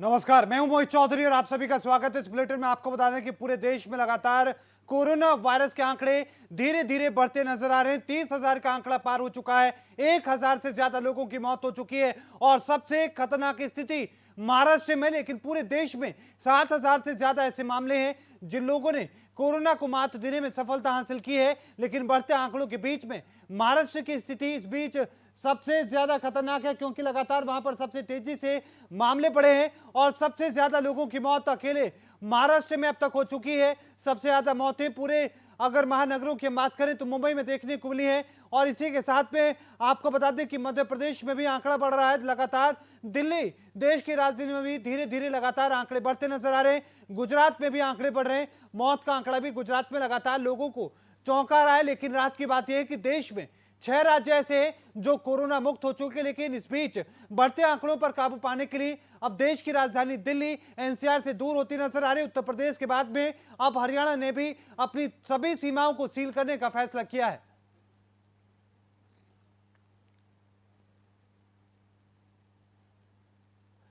नमस्कार, मैं हूं मोहित चौधरी और आप सभी का स्वागत है इस बुलेटिन में। आपको बता दें कि पूरे देश में लगातार कोरोना वायरस के आंकड़े धीरे धीरे बढ़ते नजर आ रहे हैं। 30,000 का आंकड़ा पार हो चुका है। 1,000 से ज्यादा लोगों की मौत हो चुकी है और सबसे खतरनाक स्थिति महाराष्ट्र में, लेकिन पूरे देश में 7,000 से ज्यादा ऐसे मामले हैं जिन लोगों ने कोरोना को मात देने में सफलता हासिल की है। लेकिन बढ़ते आंकड़ों के बीच में महाराष्ट्र की स्थिति इस बीच सबसे ज्यादा खतरनाक है, क्योंकि लगातार वहां पर सबसे तेजी से मामले बढ़े हैं और सबसे ज्यादा लोगों की मौत अकेले महाराष्ट्र में अब तक हो चुकी है। सबसे ज्यादा मौतें पूरे अगर महानगरों की बात करें तो मुंबई में देखने को मिली है। और इसी के साथ में आपको बता दें कि मध्य प्रदेश में भी आंकड़ा बढ़ रहा है लगातार। दिल्ली देश की राजधानी में भी धीरे धीरे लगातार आंकड़े बढ़ते नजर आ रहे हैं। गुजरात में भी आंकड़े बढ़ रहे हैं। मौत का आंकड़ा भी गुजरात में लगातार लोगों को चौंका रहा है। लेकिन रात की बात यह है कि देश में 6 राज्य ऐसे हैं जो कोरोना मुक्त हो चुके हैं। लेकिन इस बीच बढ़ते आंकड़ों पर काबू पाने के लिए अब देश की राजधानी दिल्ली एनसीआर से दूर होती नजर आ रही है। उत्तर प्रदेश के बाद में अब हरियाणा ने भी अपनी सभी सीमाओं को सील करने का फैसला किया है।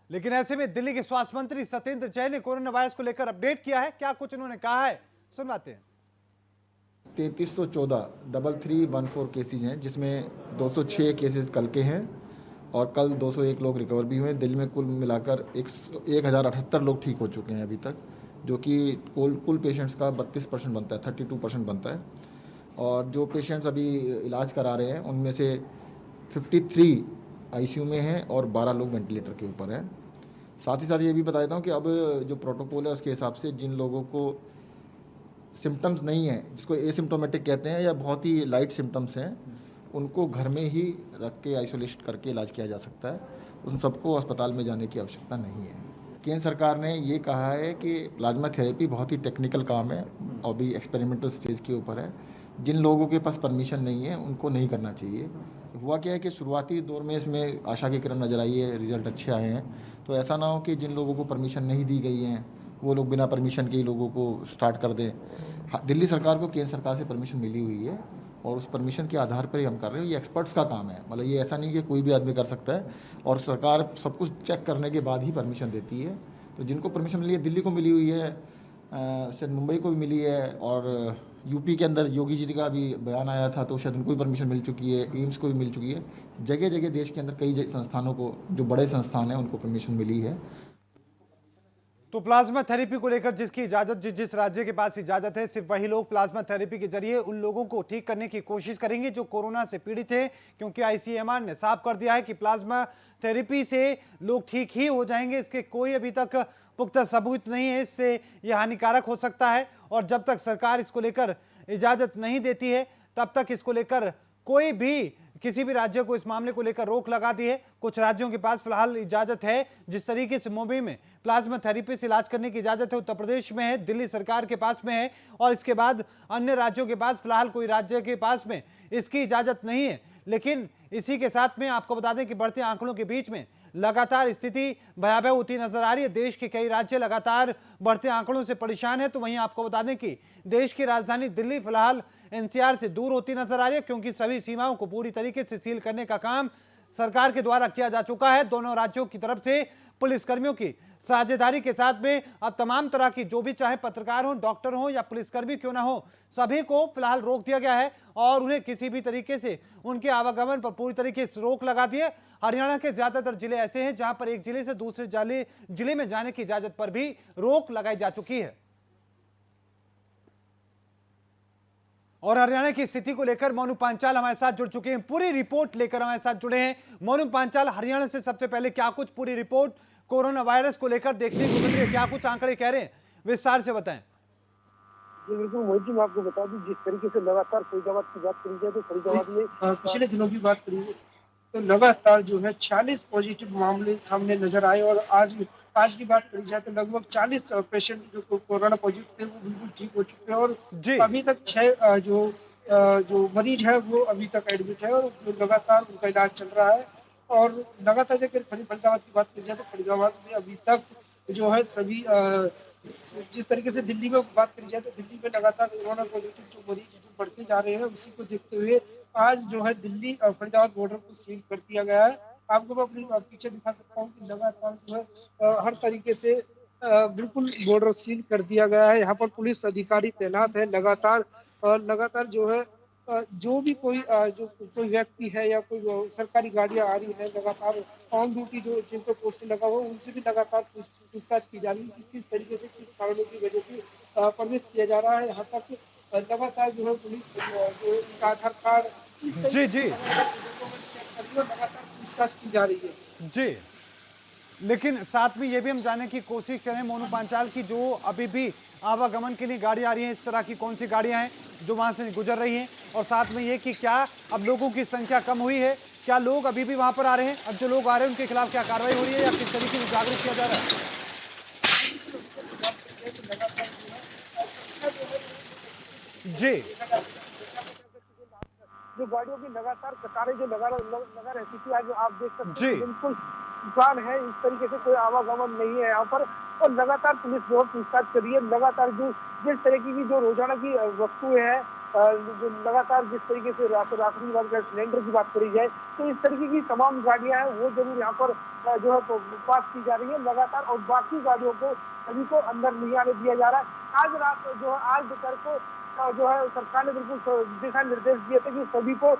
लेकिन ऐसे में दिल्ली के स्वास्थ्य मंत्री सत्येंद्र जैन ने कोरोना वायरस को लेकर अपडेट किया है। क्या कुछ उन्होंने कहा है, सुनवाते हैं। 3314 3314 केसेज हैं, जिसमें 206 केसेस कल के हैं और कल 201 लोग रिकवर भी हुए हैं। दिल्ली में कुल मिलाकर 1078 लोग ठीक हो चुके हैं अभी तक, जो कि कुल पेशेंट्स का 32% बनता है, 32% बनता है। और जो पेशेंट्स अभी इलाज करा रहे हैं उनमें से 53 आईसीयू में हैं और 12 लोग वेंटिलेटर के ऊपर हैं। साथ ही साथ ये भी बता देता हूँ कि अब जो प्रोटोकॉल है उसके हिसाब से जिन लोगों को सिम्टम्स नहीं है, जिसको एसिम्टोमेटिक कहते हैं या बहुत ही लाइट सिम्टम्स हैं, उनको घर में ही रख के आइसोलेट करके इलाज किया जा सकता है। उन सबको अस्पताल में जाने की आवश्यकता नहीं है। केंद्र सरकार ने ये कहा है कि प्लाज्मा थेरेपी बहुत ही टेक्निकल काम है और भी एक्सपेरिमेंटल स्टेज के ऊपर है। जिन लोगों के पास परमिशन नहीं है उनको नहीं करना चाहिए। हुआ क्या है कि शुरुआती दौर में इसमें आशा की किरण नज़र आई है, रिजल्ट अच्छे आए हैं। तो ऐसा ना हो कि जिन लोगों को परमिशन नहीं दी गई है वो लोग बिना परमिशन के ही लोगों को स्टार्ट कर दें। दिल्ली सरकार को केंद्र सरकार से परमिशन मिली हुई है और उस परमिशन के आधार पर ही हम कर रहे हैं। ये एक्सपर्ट्स का काम है, मतलब ये ऐसा नहीं कि कोई भी आदमी कर सकता है, और सरकार सब कुछ चेक करने के बाद ही परमिशन देती है। तो जिनको परमिशन मिली है, दिल्ली को मिली हुई है, शायद मुंबई को भी मिली है, और यूपी के अंदर योगी जी का भी बयान आया था तो शायद उनको भी परमिशन मिल चुकी है, एम्स को भी मिल चुकी है। जगह जगह देश के अंदर कई संस्थानों को, जो बड़े संस्थान हैं, उनको परमिशन मिली है। तो प्लाज्मा थेरेपी को लेकर जिसकी इजाजत, जिस राज्य के पास इजाजत है, सिर्फ वही लोग प्लाज्मा थेरेपी के जरिए उन लोगों को ठीक करने की कोशिश करेंगे जो कोरोना से पीड़ित हैं, क्योंकि आईसीएमआर ने साफ कर दिया है कि प्लाज्मा थेरेपी से लोग ठीक ही हो जाएंगे। इसके कोई अभी तक पुख्ता सबूत नहीं है, इससे यह हानिकारक हो सकता है। और जब तक सरकार इसको लेकर इजाजत नहीं देती है तब तक इसको लेकर कोई भी किसी भी राज्य को इस मामले को लेकर रोक लगा दी है। कुछ राज्यों के पास फिलहाल इजाजत है, जिस तरीके से मुंबई में प्लाज्मा थेरेपी से इलाज करने की इजाजत है, उत्तर प्रदेश में है, दिल्ली सरकार के पास में है, और इसके बाद अन्य राज्यों के पास फिलहाल कोई राज्य के पास में इसकी इजाजत नहीं है। लेकिन इसी के साथ में आपको बता दें कि बढ़ते आंकड़ों के बीच में लगातार स्थिति भयावह होती नजर आ रही है। देश के कई राज्य लगातार बढ़ते आंकड़ों से परेशान है। तो वहीं आपको बता दें कि देश की राजधानी दिल्ली फिलहाल एनसीआर से दूर होती नजर आ रही है, क्योंकि सभी सीमाओं को पूरी तरीके से सील करने का काम सरकार के द्वारा किया जा चुका है। दोनों राज्यों की तरफ से पुलिसकर्मियों की साझेदारी के साथ में अब तमाम तरह की, जो भी चाहे पत्रकार हो, डॉक्टर हो या पुलिसकर्मी क्यों ना हो, सभी को फिलहाल रोक दिया गया है और उन्हें किसी भी तरीके से उनके आवागमन पर पूरी तरीके से रोक लगा दी है। हरियाणा के ज्यादातर जिले ऐसे हैं जहां पर एक जिले से दूसरे जिले में जाने की इजाजत पर भी रोक लगाई जा चुकी है। और हरियाणा की स्थिति को लेकर मोनू पांचाल हमारे साथ जुड़ चुके हैं, पूरी रिपोर्ट लेकर हमारे साथ जुड़े हैं। मोनू पांचाल, हरियाणा से सबसे पहले क्या कुछ पूरी रिपोर्ट कोरोना वायरस को लेकर देखने को मिल रही है, क्या कुछ आंकड़े कह रहे हैं, विस्तार से बताएं। जी बिल्कुल मोहित जी, मैं आपको बता दूं, जिस तरीके से लगातार फरीदाबाद की बात करी जाए तो फरीदाबाद में पिछले दिनों की बात करी तो लगातार जो है 40 पॉजिटिव मामले सामने नजर आए, और आज की बात करी जाए तो लगभग 40 पेशेंट जो कोरोना पॉजिटिव थे वो बिल्कुल ठीक हो चुके हैं। और अभी तक 6 जो मरीज है वो अभी तक एडमिट है और जो लगातार उनका इलाज चल रहा है। और लगातार अगर फरीदाबाद की बात की जाए तो फरीदाबाद में अभी तक जो है सभी जिस तरीके से दिल्ली में बात करी जाए तो दिल्ली में लगातार कोरोना पॉजिटिव जो मरीज जो बढ़ते जा रहे हैं, उसी को देखते हुए आज जो है दिल्ली फरीदाबाद बॉर्डर को सील कर दिया गया है। आपको मैं अपनी पीछे दिखा सकता हूँ कि लगातार जो है हर तरीके से बिल्कुल बॉर्डर सील कर दिया गया है। यहाँ पर पुलिस अधिकारी तैनात है लगातार, और लगातार जो है जो भी कोई जो कोई व्यक्ति है या कोई सरकारी गाड़ियां आ रही है, लगातार ऑन ड्यूटी जो जिन पर पोस्टर लगा हुआ है उनसे भी लगातार पूछताछ की जा रही है कि किस तरीके से, किस कारणों की वजह से प्रवेश किया जा रहा है। यहाँ तक लगातार जो है पुलिस जो है उनका आधार कार्ड इस जी तरीके से जी लगातार डॉक्यूमेंट चेक कर रही है और लगातार पूछताछ की जा रही है। जी। लेकिन साथ में ये भी हम जानने की कोशिश करें मोनू पांचाल की, जो अभी भी आवागमन के लिए गाड़ी आ रही है, इस तरह की कौन सी गाड़ियां हैं जो वहां से गुजर रही हैं, और साथ में ये कि क्या अब लोगों की संख्या कम हुई है, क्या लोग अभी भी वहां पर आ रहे हैं, अब जो लोग आ रहे हैं उनके खिलाफ क्या कार्रवाई हो रही है या किस तरीके से जागरूक किया जा रहा है? जी जो गाड़ियों की लगातार कतारें जो लगा रहती थी, आज आप देख सकते जी हैं बिल्कुल दुकान है, इस तरीके से कोई आवागमन नहीं है यहाँ पर। और लगातार पुलिस जो है पूछताछ कर रही है, लगातार जो जिस तरीके की जो रोजाना की वस्तुएं हैं, जो लगातार जिस तरीके से राशन का सिलेंडर की बात करी जाए, तो इस तरीके की तमाम गाड़ियां हैं वो जरूर यहाँ पर जो है पास की जा रही है लगातार, और बाकी गाड़ियों को सभी को अंदर नहीं आने दिया जा रहा है। आज रात जो है, आज दोपहर को जो है सरकार ने बिल्कुल दिशा निर्देश दिए थे कि सभी को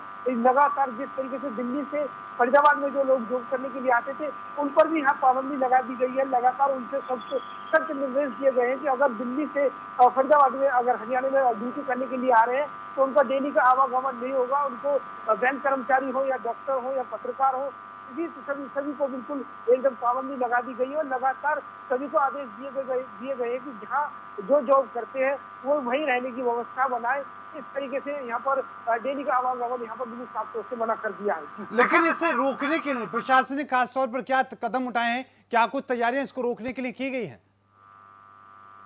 लगातार जिस तरीके से दिल्ली से फरीदाबाद में जो लोग जॉब करने के लिए आते थे उन पर भी यहाँ पाबंदी लगा दी गई है। लगातार उनसे सख्त निर्देश दिए गए हैं कि अगर दिल्ली से फरीदाबाद में, अगर हरियाणा में ड्यूटी करने के लिए आ रहे हैं तो उनका डेली का आवागमन नहीं होगा। उनको बैंक कर्मचारी हो या डॉक्टर हो या पत्रकार हो, सभी को बिल्कुल एकदम पाबंदी लगा दी गई है। और लगातार सभी को आदेश दिए गए हैं कि जहाँ जो जॉब करते हैं वो वहीं रहने की व्यवस्था बनाए। इस तरीके से यहाँ पर डेली का आवागमन यहाँ पर बिल्कुल साफ तौर से मना कर दिया है। लेकिन इसे रोकने के लिए प्रशासन ने खासतौर पर क्या कदम उठाए हैं, क्या कुछ तैयारियां इसको रोकने के लिए की गई हैं?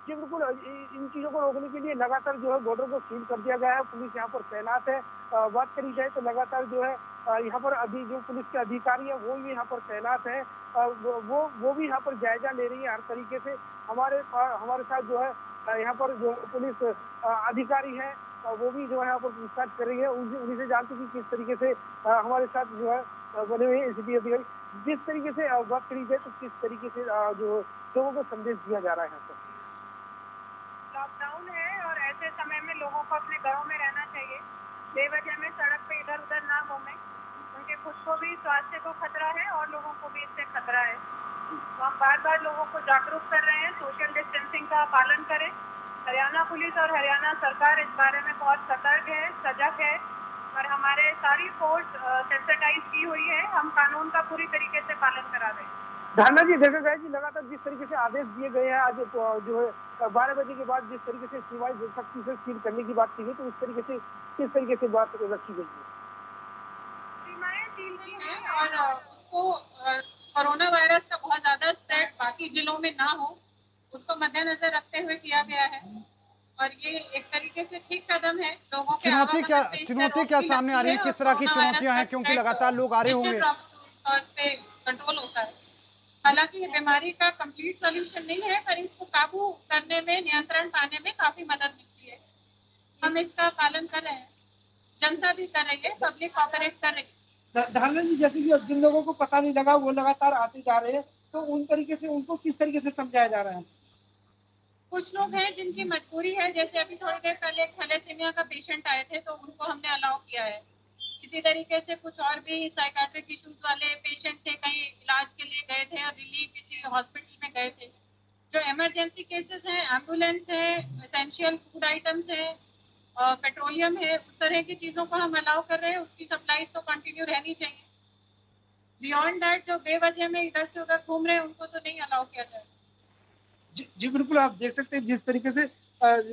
जी बिल्कुल, इन चीजों को रोकने के लिए लगातार जो है बॉर्डर को सील कर दिया गया है, पुलिस यहाँ पर तैनात है। बात करी जाए तो लगातार जो है यहाँ पर अभी जो पुलिस के अधिकारी है वो भी यहाँ पर तैनात है। वो भी यहाँ पर जायजा ले रही है हर तरीके से। हमारे साथ जो है यहाँ पर जो पुलिस अधिकारी है वो भी जो है यहाँ पर पूछताछ कर रही है। उन्हीं से जानते कि किस तरीके से हमारे साथ जो है बने हुए एसीपी अधिकारी, जिस तरीके से बात करी जाए तो किस तरीके से जो लोगों को संदेश दिया जा रहा है यहाँ पर। लॉकडाउन है और ऐसे समय में लोगों को अपने घरों में रहना चाहिए, बेवजह में सड़क पे इधर उधर ना घूमें। उनके खुद को भी स्वास्थ्य को खतरा है और लोगों को भी इससे खतरा है। तो हम बार बार लोगों को जागरूक कर रहे हैं, सोशल डिस्टेंसिंग का पालन करें। हरियाणा पुलिस और हरियाणा सरकार इस बारे में बहुत सतर्क है, सजग है, और हमारे सारी फोर्स सेंसिटाइज की हुई है। हम कानून का पूरी तरीके से पालन करा रहे हैं। धारणा जी, देखा गया कि लगातार जिस तरीके से आदेश दिए गए हैं, आज जो है 12 बजे के बाद जिस तरीके से सीमाएं सख्ती से सील करने की बात की गई, तो इस तरीके से किस तरीके से बात रखी गई है? सीमाएं सील की हैं और उसको कोरोना वायरस का बहुत ज्यादा स्प्रेड बाकी जिलों में ना हो, उसको मद्देनजर रखते हुए किया गया है। और ये एक तरीके से ठीक कदम है। लोगों के चुनौती क्या सामने आ रही है, किस तरह की चुनौतियां हैं, क्योंकि लगातार लोग आ रहे होंगे? तौर पे कंट्रोल होता है। हालांकि ये बीमारी का कंप्लीट सॉल्यूशन नहीं है, पर इसको काबू करने में, नियंत्रण पाने में काफी मदद मिलती है। हम इसका पालन कर रहे हैं, जनता भी कर रही है, पब्लिक कोऑपरेट कर रही है। धारणा जी, जैसे कि जिन लोगों को पता नहीं लगा वो लगातार आते जा रहे हैं, तो उन तरीके से उनको किस तरीके से समझाया जा रहा है? कुछ लोग हैं जिनकी मजबूरी है, जैसे अभी थोड़ी देर पहले थैलेसीमिया का पेशेंट आए थे तो उनको हमने अलाउ किया है। इसी तरीके से कुछ और भी साइकाट्रिक इश्यूज वाले पेशेंट थे, कहीं इलाज के लिए गए थे और दिल्ली किसी हॉस्पिटल में गए थे। जो इमरजेंसी केसेस हैं, एम्बुलेंस है, एसेंशियल फूड आइटम्स है, पेट्रोलियम है, उस तरह की चीजों को हम अलाउ कर रहे हैं। उसकी सप्लाईज तो कंटिन्यू रहनी चाहिए। बियॉन्ड दैट जो बेवजह में इधर से उधर घूम रहे हैं उनको तो नहीं अलाउ किया जाए। जी बिल्कुल, आप देख सकते हैं जिस तरीके से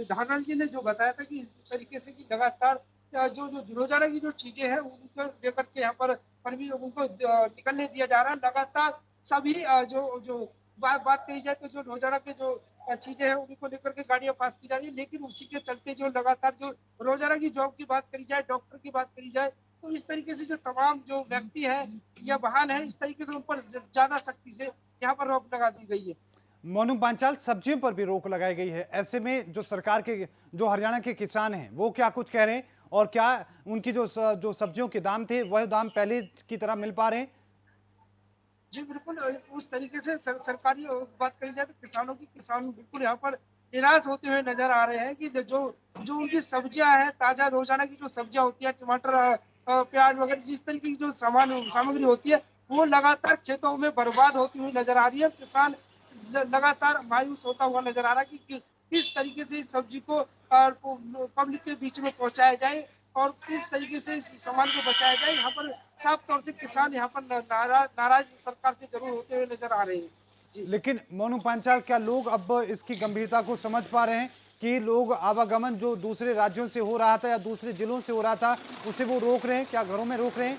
धानन जी ने जो बताया था कि इस तरीके से कि लगातार जो रोजाना की जो चीजें हैं उनको लेकर के यहाँ पर कर्मी लोगों को निकलने दिया जा रहा है। लगातार सभी जो बात करी जाए तो जो रोजाना के जो चीजें हैं उनको लेकर के गाड़ियां पास की जा रही है, लेकिन उसी के चलते जो लगातार जो रोजाना की जॉब की बात करी जाए, डॉक्टर की बात करी जाए, तो इस तरीके से जो तमाम जो व्यक्ति है या वाहन है, इस तरीके से उन पर ज्यादा सख्ती से यहाँ पर रोक लगा दी गई है। मोनू पांचाल, सब्जियों पर भी रोक लगाई गई है, ऐसे में जो सरकार के, जो हरियाणा के किसान हैं वो क्या कुछ कह रहे हैं, और क्या उनकी जो सब्जियों के दाम थे वह दाम पहले की तरह मिल पा रहे हैं? जी बिल्कुल, उस तरीके से सरकारी बात करी जाए तो किसान बिल्कुल यहाँ पर निराश होते हुए नजर आ रहे हैं कि जो जो उनकी सब्जियां हैं, ताजा रोजाना की जो सब्जियां होती है, टमाटर, प्याज वगैरह, जिस तरीके की जो सामग्री होती है, वो लगातार खेतों में बर्बाद होती हुई नजर आ रही है। किसान लगातार मायूस होता हुआ नजर आ रहा है कि किस तरीके से इस सब्जी को पब्लिक के बीच में पहुंचाया जाए और किस तरीके से इस सामान को बचाया जाए। यहाँ पर साफ तौर से किसान यहाँ पर नाराज सरकार से जरूर होते हुए नजर आ रहे हैं। जी। लेकिन मोनू पांचाल, क्या लोग अब इसकी गंभीरता को समझ पा रहे हैं कि लोग आवागमन जो दूसरे राज्यों से हो रहा था या दूसरे जिलों से हो रहा था उसे वो रोक रहे हैं, क्या घरों में रोक रहे हैं?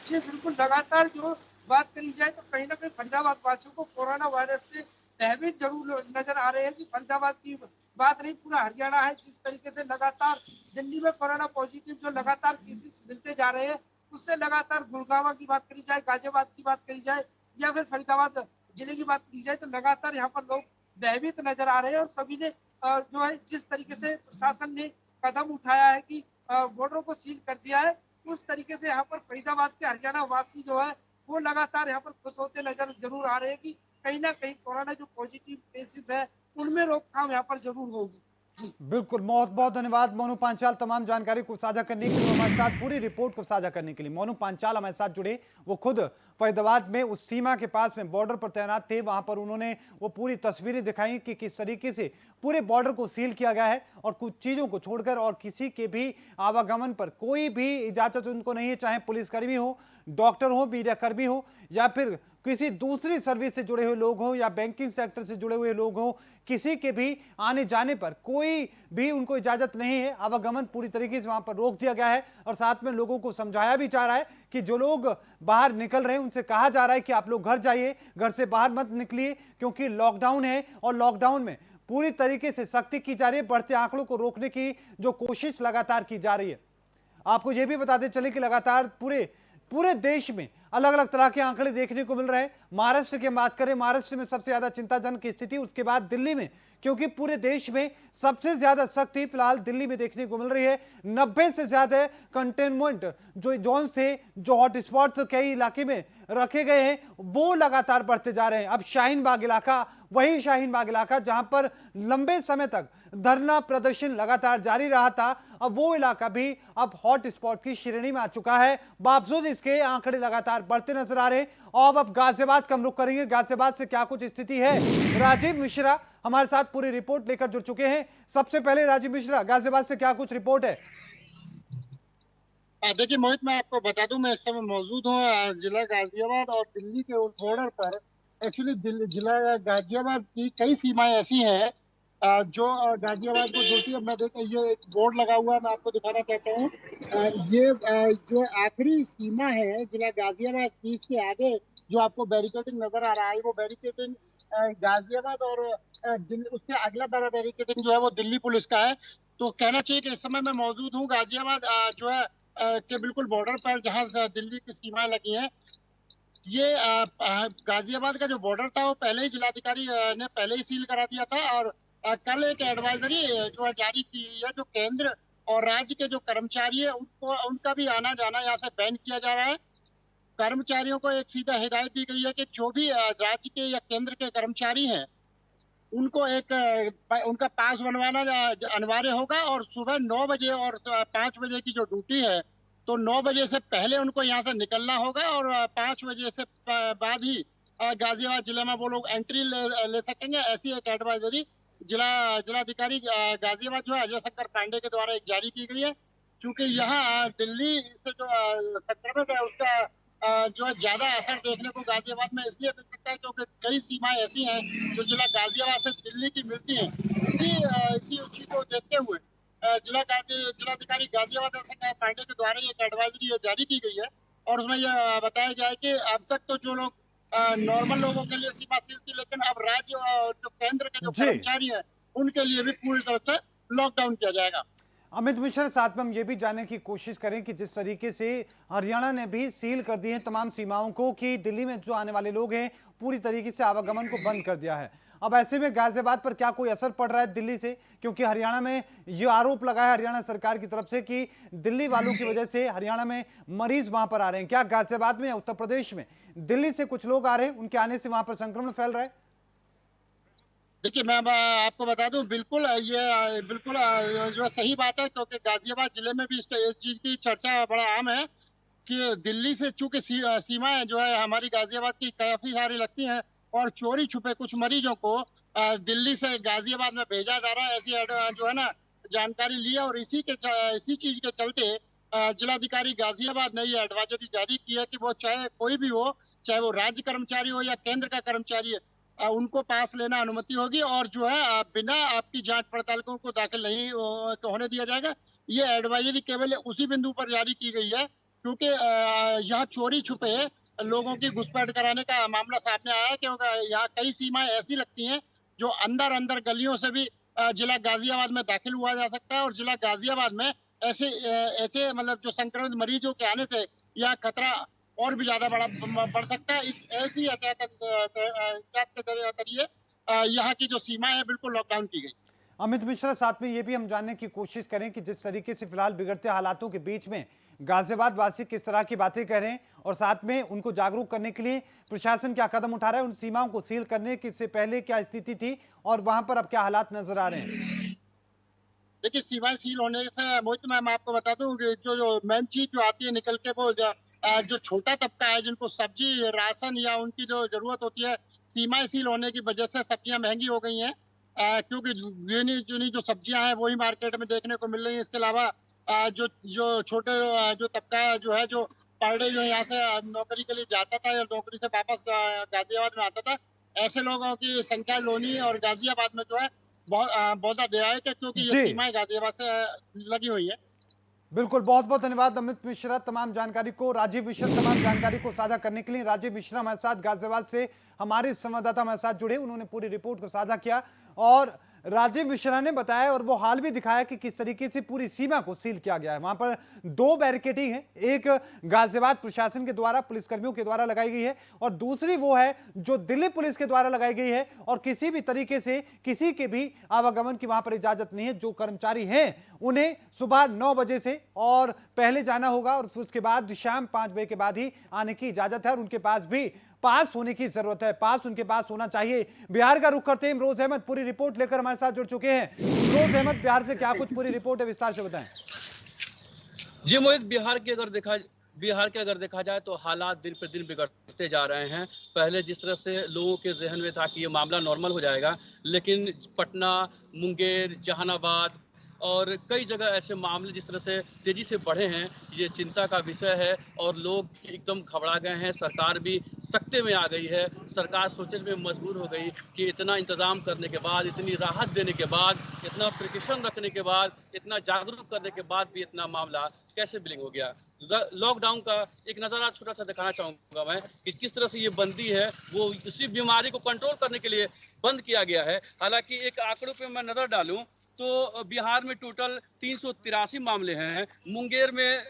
जी बिल्कुल, लगातार जो बात करी जाए तो कहीं ना कहीं फरीदाबाद वासियों को कोरोना वायरस से भयभीत जरूर नजर आ रहे हैं कि फरीदाबाद की बात नहीं, पूरा हरियाणा है। जिस तरीके से लगातार दिल्ली में कोरोना पॉजिटिव जो लगातार केसेस मिलते जा रहे हैं, उससे लगातार गुड़गांव की बात करी जाए, गाजियाबाद की बात करी जाए या फिर फरीदाबाद जिले की बात की जाए, तो लगातार यहाँ पर लोग भयभीत नजर आ रहे हैं। और सभी ने जो है जिस तरीके से प्रशासन ने कदम उठाया है कि बॉर्डर को सील कर दिया है, उस तरीके से यहाँ पर फरीदाबाद के हरियाणा वासी जो है वो लगातार यहाँ पर खुश होते नजर जरूर आ रहे हैं कि कहीं ना कहीं कोरोना जो पॉजिटिव केसेस है उनमें रोकथाम यहाँ पर जरूर होगी। जी। बिल्कुल, बहुत बहुत धन्यवाद मोनू पांचाल तमाम जानकारी को साझा करने के लिए, हमारे साथ पूरी रिपोर्ट को साझा करने के लिए। मोनू पांचाल हमारे साथ जुड़े, वो खुद फरीदाबाद में उस सीमा के पास में बॉर्डर पर तैनात थे। वहां पर उन्होंने वो पूरी तस्वीरें दिखाई कि किस तरीके से पूरे बॉर्डर को सील किया गया है और कुछ चीजों को छोड़कर और किसी के भी आवागमन पर कोई भी इजाजत उनको नहीं है, चाहे पुलिसकर्मी हो, डॉक्टर हो, मीडिया कर्मी हो या फिर किसी दूसरी सर्विस से जुड़े हुए लोग हों या बैंकिंग सेक्टर से जुड़े हुए लोग हों, किसी के भी आने जाने पर कोई भी उनको इजाजत नहीं है। आवागमन पूरी तरीके से वहां पर रोक दिया गया है और साथ में लोगों को समझाया भी जा रहा है कि जो लोग बाहर निकल रहे हैं उनसे कहा जा रहा है कि आप लोग घर जाइए, घर से बाहर मत निकलिए, क्योंकि लॉकडाउन है और लॉकडाउन में पूरी तरीके से सख्ती की जा रही है। बढ़ते आंकड़ों को रोकने की जो कोशिश लगातार की जा रही है। आपको यह भी बताते चले कि लगातार पूरे पूरे देश में अलग अलग तरह के आंकड़े देखने को मिल रहे हैं। महाराष्ट्र की बात करें, महाराष्ट्र में सबसे ज्यादा चिंताजनक स्थिति, उसके बाद दिल्ली में, क्योंकि पूरे देश में सबसे ज्यादा सख्ती फिलहाल दिल्ली में देखने को मिल रही है। 90 से ज्यादा कंटेनमेंट जो जोन से जो हॉटस्पॉट्स कई इलाके में रखे गए हैं वो लगातार बढ़ते जा रहे हैं। अब शाहीन बाग इलाका, वही शाहीन बाग इलाका जहां पर लंबे समय तक धरना प्रदर्शन लगातार जारी रहा था, अब वो इलाका भी अब हॉट स्पॉट की श्रेणी में आ चुका है। बावजूद इसके आंकड़े लगातार बढ़ते नजर आ रहे हैं। और अब गाजियाबाद का हम रुख करेंगे, गाजियाबाद से क्या कुछ स्थिति है। राजीव मिश्रा हमारे साथ पूरी रिपोर्ट लेकर जुड़ चुके हैं। सबसे पहले राजीव मिश्रा, गाजियाबाद से क्या कुछ रिपोर्ट है? देखिए मोहित, मैं आपको बता दूं, मैं इस समय मौजूद हूँ जिला गाजियाबाद और दिल्ली के उस बॉर्डर पर। एक्चुअली जिला गाजियाबाद की कई सीमाएं ऐसी हैं जो गाजियाबाद को जोड़ती है। मैं देखिए ये एक बोर्ड लगा हुआ है, मैं आपको दिखाना चाहता हूँ। ये जो आखिरी सीमा है जिला गाजियाबाद की, इसके आगे जो आपको बैरिकेडिंग नजर आ रहा है, वो बैरिकेडिंग गाजियाबाद और उससे अगला बड़ा बैरिकेडिंग जो है वो दिल्ली पुलिस का है। तो कहना चाहिए कि इस समय मैं मौजूद हूँ गाजियाबाद जो है के बिल्कुल बॉर्डर पर, जहां से दिल्ली की सीमाएं लगी हैं। ये गाजियाबाद का जो बॉर्डर था वो पहले ही जिलाधिकारी ने पहले ही सील करा दिया था। और कल एक एडवाइजरी जो है जारी की है, जो केंद्र और राज्य के जो कर्मचारी है उनको, उनका भी आना जाना यहाँ से बैन किया जा रहा है। कर्मचारियों को एक सीधा हिदायत दी गई है कि जो भी राज्य के या केंद्र के कर्मचारी हैं उनको एक उनका पास बनवाना अनिवार्य होगा। और सुबह 9 बजे और 5 बजे की जो ड्यूटी है, तो 9 बजे से पहले उनको यहाँ से निकलना होगा और 5 बजे से बाद ही गाजियाबाद जिले में वो लोग एंट्री ले सकेंगे। ऐसी एक एडवाइजरी जिलाधिकारी गाजियाबाद जो है अजय शंकर पांडे के द्वारा एक जारी की गई है। क्योंकि यहाँ दिल्ली से जो संक्रमित है उसका जो है ज्यादा असर देखने को गाजियाबाद में इसलिए मिल सकता है क्योंकि कई सीमाएं ऐसी हैं जो जिला गाजियाबाद से दिल्ली की मिलती हैं। इसी चीज को देखते हुए जिलाधिकारी गाजियाबाद शंकर पांडे के द्वारा एक एडवाइजरी जारी की गई है। और उसमें यह बताया गया है कि अब तक तो जो लोग नॉर्मल लोगों के लिए सीमा सील थी, लेकिन अब राज्य और जो केंद्र के जो जी, कर्मचारी है उनके लिए भी पूरी तरह से लॉकडाउन किया जाएगा। अमित मिश्रा, साथ में हम ये भी जानने की कोशिश करें कि जिस तरीके से हरियाणा ने भी सील कर दी है तमाम सीमाओं को, कि दिल्ली में जो आने वाले लोग हैं पूरी तरीके से आवागमन को बंद कर दिया है, अब ऐसे में गाजियाबाद पर क्या कोई असर पड़ रहा है दिल्ली से? क्योंकि हरियाणा में ये आरोप लगा है हरियाणा सरकार की तरफ से कि दिल्ली वालों की वजह से हरियाणा में मरीज वहां पर आ रहे हैं। क्या गाजियाबाद में या उत्तर प्रदेश में दिल्ली से कुछ लोग आ रहे हैं, उनके आने से वहां पर संक्रमण फैल रहा है? देखिए, मैं आपको बता दूं, बिल्कुल ये बिल्कुल जो सही बात है, क्योंकि गाजियाबाद जिले में भी इस चीज की चर्चा बड़ा आम है कि दिल्ली से चूंकि सीमाएं जो है हमारी गाजियाबाद की काफी सारी लगती हैं और चोरी छुपे कुछ मरीजों को दिल्ली से गाजियाबाद में भेजा जा रहा है, ऐसी जो है ना जानकारी ली है। और इसी चीज के चलते जिलाधिकारी गाजियाबाद ने ये एडवाइजरी जारी की है कि वो चाहे कोई भी हो, चाहे वो राज्य कर्मचारी हो या केंद्र का कर्मचारी है, उनको पास लेना अनुमति होगी और जो है बिना आपकी जांच पड़ताल को उनको दाखिल नहीं होने दिया जाएगा। ये एडवाइजरी केवल उसी बिंदु पर जारी की गई है क्योंकि यहाँ चोरी छुपे लोगों की घुसपैठ कराने का मामला सामने आया है, क्योंकि यहाँ कई सीमाएं ऐसी लगती हैं जो अंदर अंदर गलियों से भी जिला गाजियाबाद में दाखिल हुआ जा सकता है और जिला गाजियाबाद में ऐसे मतलब जो संक्रमित मरीजों के आने से यहाँ खतरा और भी ज्यादा बढ़ सकता है। इस ऐसी एहतियात के जरिए यहाँ की जो सीमा है बिल्कुल लॉकडाउन की गई। अमित मिश्रा, साथ में ये भी हम जानने की कोशिश करें कि जिस तरीके से फिलहाल बिगड़ते हालातों के बीच में गाजियाबाद वासी किस तरह की बातें कह रहे हैं और साथ में उनको जागरूक करने के लिए प्रशासन क्या कदम उठा रहा है, उन सीमाओं को सील करने से पहले क्या स्थिति थी और वहां पर अब क्या हालात नजर आ रहे हैं? देखिए, सीमाएं सील होने से मोहित मैं आपको बता दूं कि जो मेन चीज जो आती है निकल के, वो जो छोटा तबका है जिनको सब्जी राशन या उनकी जो जरूरत होती है, सीमाएं सील होने की वजह से सब्जियां महंगी हो गई हैं, क्योंकि जो सब्जियां हैं वही मार्केट में देखने को मिल रही है। इसके अलावा जो छोटे जो तबका जो है, जो पर डे जो यहाँ से नौकरी के लिए जाता था या नौकरी से वापस गाजियाबाद में आता था, ऐसे लोगों की संख्या लोनी और गाजियाबाद में जो है बहुत ज्यादा है, क्योंकि ये सीमाएं गाजियाबाद से लगी हुई है। बिल्कुल, बहुत बहुत धन्यवाद अमित मिश्रा तमाम जानकारी को, राजीव मिश्रा तमाम जानकारी को साझा करने के लिए। राजीव मिश्रा हमारे साथ गाजियाबाद से हमारे संवाददाता हमारे साथ जुड़े, उन्होंने पूरी रिपोर्ट को साझा किया और राजीव मिश्रा ने बताया और वो हाल भी दिखाया कि किस तरीके से पूरी सीमा को सील किया गया है। वहां पर 2 बैरिकेडिंग है, एक गाजियाबाद प्रशासन के द्वारा पुलिसकर्मियों के द्वारा लगाई गई है और दूसरी वो है जो दिल्ली पुलिस के द्वारा लगाई गई है और किसी भी तरीके से किसी के भी आवागमन की वहां पर इजाजत नहीं है। जो कर्मचारी हैं उन्हें सुबह 9 बजे से और पहले जाना होगा और फिर उसके बाद शाम 5 बजे के बाद ही आने की इजाजत है और उनके पास भी पास होने की जरूरत है, पास उनके पास होना चाहिए। बिहार का रुख करते हैं, इमरोज अहमद पूरी रिपोर्ट लेकर हमारे साथ जुड़ चुके हैं। इमरोज अहमद, बिहार से क्या कुछ पूरी रिपोर्ट है, विस्तार से बताएं। जी मोहित, बिहार के अगर देखा जाए तो हालात दिन पर दिन बिगड़ते जा रहे हैं। पहले जिस तरह से लोगों के जहन में था कि ये मामला नॉर्मल हो जाएगा, लेकिन पटना, मुंगेर, जहानाबाद और कई जगह ऐसे मामले जिस तरह से तेजी से बढ़े हैं, ये चिंता का विषय है और लोग एकदम घबरा गए हैं। सरकार भी सख्ते में आ गई है। सरकार सोचने में मजबूर हो गई कि इतना इंतजाम करने के बाद, इतनी राहत देने के बाद, इतना प्रिकॉशन रखने के बाद, इतना जागरूक करने के बाद भी इतना मामला कैसे बिलिंग हो गया। लॉकडाउन का एक नज़ारा छोटा सा दिखाना चाहूँगा मैं कि किस तरह से ये बंदी है वो इसी बीमारी को कंट्रोल करने के लिए बंद किया गया है। हालांकि एक आंकड़ों पे मैं नज़र डालूं तो बिहार में टोटल 383 मामले हैं, मुंगेर में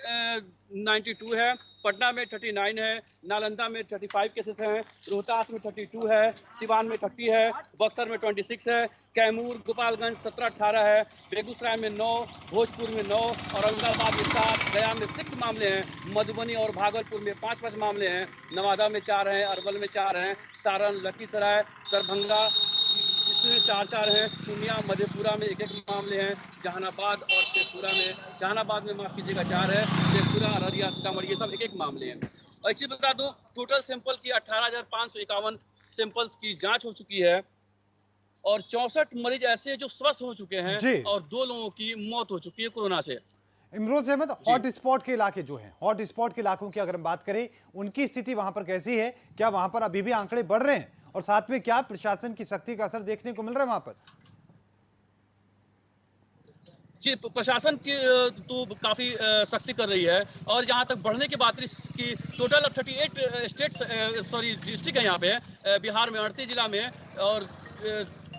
92 है, पटना में 39 है, नालंदा में 35 केसेस हैं, रोहतास में 32 है, सिवान में 30 है, बक्सर में 26 है, कैमूर, गोपालगंज 17-18 है, बेगूसराय में 9, भोजपुर में 9, औरंगाबाद में 7, गया में 6 मामले हैं, मधुबनी और भागलपुर में 5-5 मामले हैं, नवादा में 4 हैं, अरवल में 4 हैं, सारण, लखीसराय, दरभंगा इसमें 4-4 हैं, पूर्णिया, मधेपुरा में 1-1 मामले हैं, जहानाबाद और शेखपुरा में, जहानाबाद में माफ कीजिएगा 4 है, शेखपुरा, अररिया, सीतामढ़ी, ये सब 1-1 मामले हैं। और एक चीज बता दूं, टोटल सैंपल की 18,551 सैंपल्स की जांच हो चुकी है और 64 मरीज ऐसे हैं जो स्वस्थ हो चुके हैं और 2 लोगों की मौत हो चुकी है कोरोना से। इमरोज अहमद, हॉट स्पॉट के इलाके जो हैं, हॉट स्पॉट के इलाकों की अगर हम बात करें, उनकी स्थिति वहां पर कैसी है? क्या वहां पर अभी भी आंकड़े बढ़ रहे हैं और साथ में क्या प्रशासन की सख्ती का असर देखने को मिल रहा है वहां पर? जी, प्रशासन की तो काफी सख्ती कर रही है और जहां तक बढ़ने की बात की, टोटल 38 डिस्ट्रिक्ट है यहाँ पे बिहार में, 38 जिला में और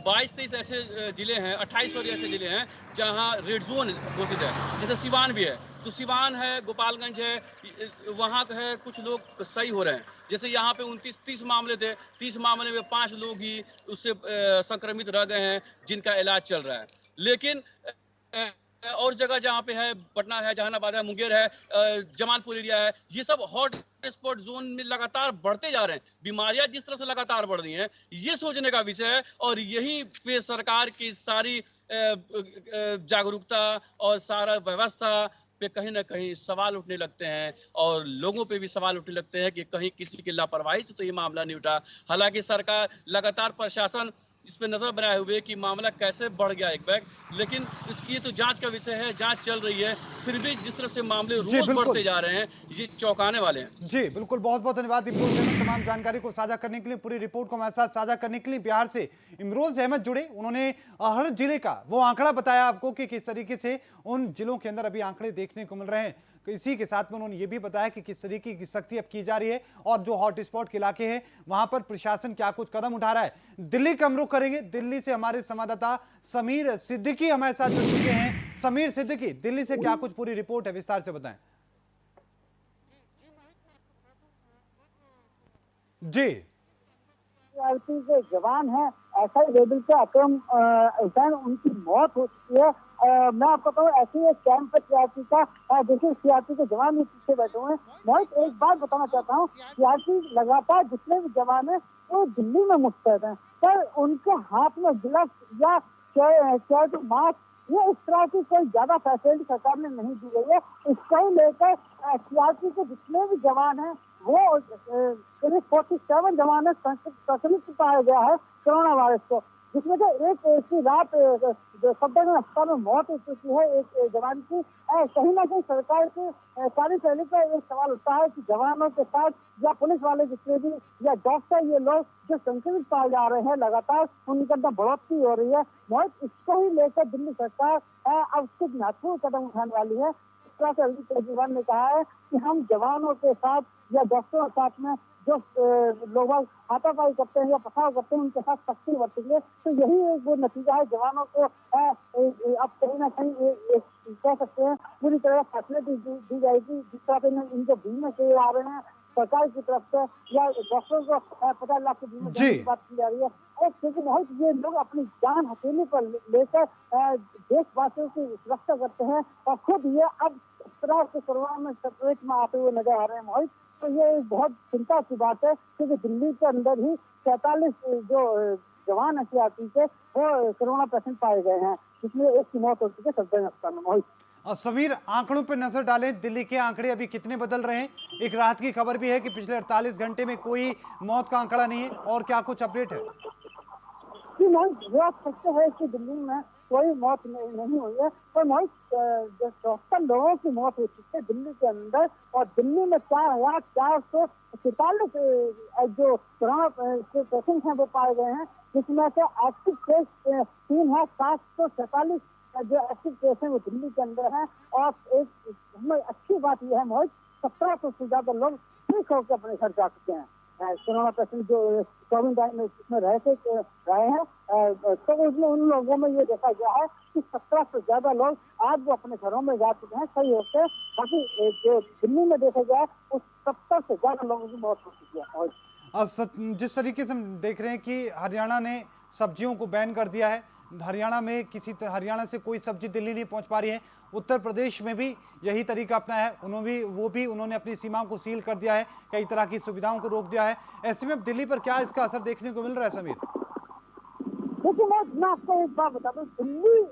22-23 ऐसे जिले हैं, 28 सॉरी ऐसे जिले हैं जहां रेड जोन घोषित है। जैसे सिवान भी है, तो सिवान है, गोपालगंज है, वहां है कुछ लोग सही हो रहे हैं। जैसे यहाँ पे 29-30 मामले थे, 30 मामले में 5 लोग ही उससे संक्रमित रह गए हैं जिनका इलाज चल रहा है। लेकिन और जगह जहाँ पे है, पटना है, जहानाबाद है, मुंगेर है, जमालपुर एरिया है, ये सब हॉट स्पॉट जोन में लगातार बढ़ते जा रहे हैं। बीमारियां जिस तरह से लगातार बढ़ रही हैं, ये सोचने का विषय है और यही पे सरकार की सारी जागरूकता और सारा व्यवस्था पे कहीं ना कहीं सवाल उठने लगते हैं और लोगों पे भी सवाल उठने लगते हैं कि कहीं किसी की लापरवाही से तो ये मामला नहीं उठा। हालांकि सरकार लगातार, प्रशासन इस पे नजर बनाए हुए कि मामला कैसे बढ़ गया एक बैग, लेकिन इसकी तो जांच का विषय है, जांच चल रही है। फिर भी जिस तरह से मामले जी रोज बिल्कुल बढ़ते जा रहे हैं, ये चौंकाने वाले हैं। जी बिल्कुल, बहुत बहुत धन्यवाद इमरोज अहमद तमाम जानकारी को साझा करने के लिए, पूरी रिपोर्ट को हमारे साथ साझा करने के लिए। बिहार से इमरोज अहमद जुड़े, उन्होंने हर जिले का वो आंकड़ा बताया आपको कि किस तरीके से उन जिलों के अंदर अभी आंकड़े देखने को मिल रहे हैं। इसी के साथ में उन्होंने ये भी बताया कि किस तरीके की सख्ती अब की जा रही है और जो हॉटस्पॉट के इलाके हैं वहां पर प्रशासन क्या कुछ कदम उठा रहा है। दिल्ली का हम रुख करेंगे। दिल्ली से हमारे संवाददाता समीर सिद्दीकी हमारे साथ जुड़ चुके हैं। समीर सिद्दीकी, दिल्ली से क्या कुछ पूरी रिपोर्ट है, विस्तार से बताएं। जी सीआरपी के जवान हैं, एसआई लेवल के अकरम हुसैन, उनकी मौत हो चुकी है। मैं आपको कहूँ ऐसे एक कैंप पे सीआरपी का, देखिए सीआरपी के जवान भी पीछे बैठे हुए हैं। मैं एक बात बताना चाहता हूँ, सीआरपी लगातार जितने भी जवान हैं वो दिल्ली में मुस्तैद हैं, पर उनके हाथ में गिलफ्स या शर्ट मास्क ये इस तरह की कोई ज्यादा फैसिलिटी सरकार ने नहीं दी गई है। इसको ही लेकर सीआरपी के जितने भी जवान हैं वो करीब 47 जवान संक्रमित पाया गया है कोरोना वायरस को, जिसमें से एक ऐसी रात सफदरजंग अस्पताल में मौत हो चुकी है एक जवान की। कहीं ना कहीं सरकार की कार्यशैली का एक सवाल उठता है कि जवानों के साथ या पुलिस वाले जितने भी या डॉक्टर, ये लोग जो संक्रमित पाए जा रहे हैं, लगातार उनके अंदर बढ़ोतरी हो रही है। इसको ही लेकर दिल्ली सरकार अब कुछ महत्वपूर्ण कदम उठाने वाली है। अरविंद केजरीवाल ने कहा है कि हम जवानों के साथ या डॉक्टरों के साथ में जो लोग हाथापाई करते हैं या पथराव करते हैं उनके साथ सख्ती बरतेंगे। तो यही एक वो नतीजा है, जवानों को अब कहीं ना कहीं कह सकते हैं पूरी तरह फैसिलिटी दी जाएगी। जिस तरह से इनके बीमे किए आ रहे हैं सरकार की तरफ से या डॉक्टरों को 50 लाख के बीमे देने की बात की जा रही है। और क्योंकि बहुत ये लोग अपनी जान हथेली पर लेकर देशवासियों की सुरक्षा करते हैं और खुद ये अब इस तरह से कोरोना में संक्रमित में आते हुए नजर आ रहे हैं मोहित। तो ये एक बहुत चिंता की बात है क्योंकि दिल्ली के अंदर ही 47 जो जवान सीआरपी के वो कोरोना पेशेंट पाए गए हैं, जिसमें एक की मौत हो चुकी है सफदरजंग अस्पताल में। मोहित, समीर, आंकड़ों पर नजर डालें, दिल्ली के आंकड़े अभी कितने बदल रहे हैं? एक राहत की खबर भी है कि पिछले 48 घंटे में कोई मौत का आंकड़ा नहीं है, और क्या कुछ अपडेट है? वो आप सकते हैं कि दिल्ली में कोई मौत नहीं हुई है, पर मोहित 74 लोगों की मौत हो चुकी है दिल्ली के अंदर। और दिल्ली में 4,443 जो कोरोना पेशेंट हैं वो पाए गए हैं, जिसमें से एक्टिव केस 3,747 जो एक्टिव केस है वो दिल्ली के अंदर है। और एक अच्छी बात यह है मोहित, 1700 से ज्यादा लोग ठीक होकर अपने घर जा चुके हैं। कोरोना पेशेंट जो क्वारंटाइन में इसमें रहे हैं, तो उसमें उन लोगों में ये देखा गया है कि 17 से ज्यादा लोग आज वो अपने घरों में जा चुके हैं सही होकर। बाकी जो दिल्ली में देखा गया है उस 70 से ज्यादा लोगों की मौत हो चुकी है। और जिस तरीके से हम देख रहे हैं कि हरियाणा ने सब्जियों को बैन कर दिया है, हरियाणा में हरियाणा से कोई सब्जी दिल्ली नहीं पहुंच पा रही है। उत्तर प्रदेश में भी यही तरीका अपनाया है, उन्होंने अपनी सीमाओं को सील कर दिया है, कई तरह की सुविधाओं को रोक दिया है। ऐसे में अब दिल्ली पर क्या इसका असर देखने को मिल रहा है समीर? देखिए मैं आपको एक बात बता दूं, दिल्ली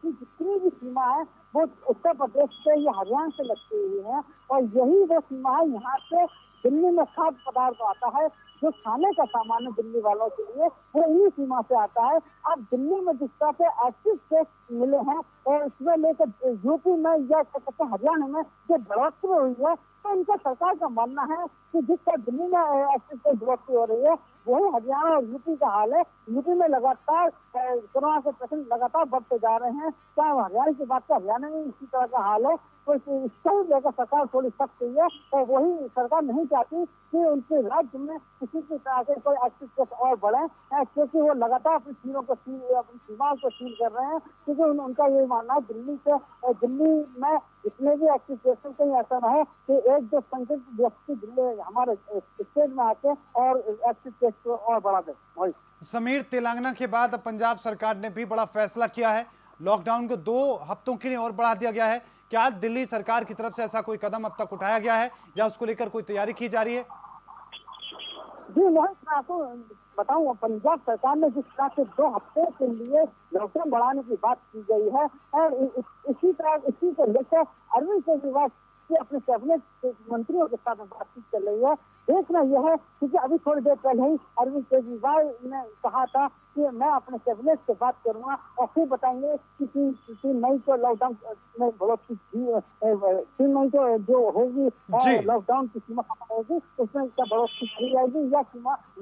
की जितनी भी सीमा है वो उत्तर प्रदेश से या हरियाणा से लगती हुई है, और यही वो सीमा है यहाँ से दिल्ली में खाद्य पदार्थ आता है, जो खाने का सामान है दिल्ली वालों के लिए वो इन्हीं सीमा से आता है। अब दिल्ली में जिस तरह से एक्टिव केस मिले हैं और इसमें लेकर यूपी में या हरियाणा में जो बढ़ोतरी हुई है, तो इनका सरकार का मानना है कि जिस तरह दिल्ली में एक्टिव केस बढ़ोतरी हो रही है वही हरियाणा और यूपी का हाल है। यूपी में लगातार कोरोना के पेशेंट लगातार बढ़ते जा रहे हैं। चाहे हरियाणा की बात करें, हरियाणा में इसी तरह का हाल है। तो इसको लेकर सरकार थोड़ी सख्त हुई है और वही सरकार नहीं चाहती कि उनके राज्य में किसी भी तरह के कोई एक्टिव केस और बढ़े, क्योंकि वो लगातार अपनी सीमाओं को सील कर रहे हैं। क्योंकि उनका ये मानना है दिल्ली में जितने भी एक्टिव केस कहीं ऐसा ना है कि एक दो संदिग्ध व्यक्ति दिल्ली हमारे स्टेट में आके और एक्टिव केस को और बढ़ा दे। समीर, तेलंगाना के बाद अब पंजाब सरकार ने भी बड़ा फैसला किया है। लॉकडाउन को 2 हफ्तों के लिए और बढ़ा दिया गया है। क्या दिल्ली सरकार की तरफ से ऐसा कोई कदम अब तक उठाया गया है या उसको लेकर कोई तैयारी की जा रही है? जी मोहित, मैं आपको बताऊं, पंजाब सरकार ने जिस तरह से 2 हफ्ते के लिए लॉकडाउन बढ़ाने की बात की गई है और इसी को लेकर अरविंद केजरीवाल की अपने कैबिनेट मंत्रियों के साथ बातचीत चल रही है। देखना यह है क्योंकि अभी थोड़ी देर पहले ही अरविंद केजरीवाल ने कहा था कि मैं अपने कैबिनेट से बात करूंगा और फिर बताएंगे कि 3 मई को लॉकडाउन में बढ़ोतरी 3 मई को जो होगी लॉकडाउन की सीमा खत्म होगी, उसमें क्या बढ़ोतरी की जाएगी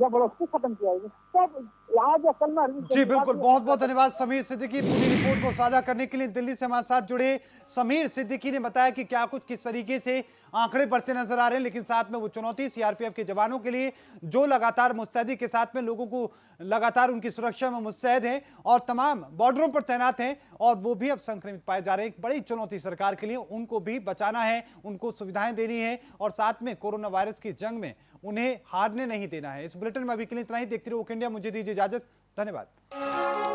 या बढ़ोतरी खत्म की जाएगी। तो आज या कल में अरविंद जी बिल्कुल, बहुत बहुत धन्यवाद समीर सिद्दीकी पूरी रिपोर्ट को साझा करने के लिए। दिल्ली से हमारे साथ जुड़े समीर सिद्दीकी ने बताया कि क्या कुछ किस तरीके से आंकड़े बढ़ते नजर आ रहे हैं, लेकिन साथ में वो चुनौती सीआरपीएफ के जवानों के लिए जो लगातार मुस्तैदी के साथ में लोगों को लगातार उनकी सुरक्षा में मुस्तैद हैं और तमाम बॉर्डरों पर तैनात हैं और वो भी अब संक्रमित पाए जा रहे हैं। एक बड़ी चुनौती सरकार के लिए, उनको भी बचाना है, उनको सुविधाएं देनी है और साथ में कोरोना वायरस की जंग में उन्हें हारने नहीं देना है। इस बुलेटिन में अभी के लिए इतना ही। देखते रहो वोक इंडिया। मुझे दीजिए इजाजत। धन्यवाद।